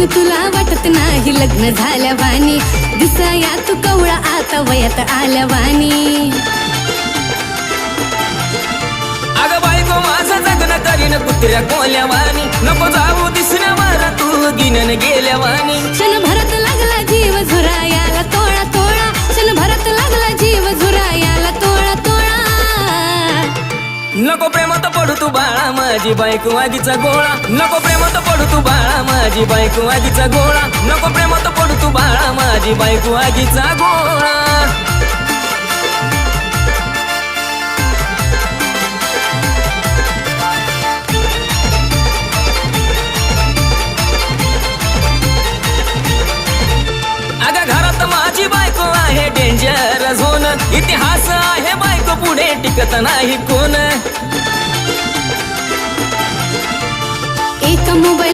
अजून तुला वाटत नाही लग्न झाल्यावानी, दिसाया तू कवळा आता वयात आल्यावानी. अगं बायको माझं जगणं करीन कुत्र्या कोल्यावानी, नको जाऊ दिसण्यावर तू गिनन गेल्यावानी. क्षणभरात लागला जीव झुरायाला तोळा तोळा, क्षणभरात लागला जीव झुरायाला तोळा तोळा. नको प्रेमात पडू तू बाळा माझी बायको आगीचा गोळा, नको प्रेमात पडू तू बाळा माझी बायको आगीचा गोळा, नको प्रेमात पडू तू बाळा माझी बायको आगीचा गोळा. अगं घरात माझी बायको आहे डेंजर झोन, इतिहास आहे बायको पुढे टिकत नाही कोण. एका मोबाईल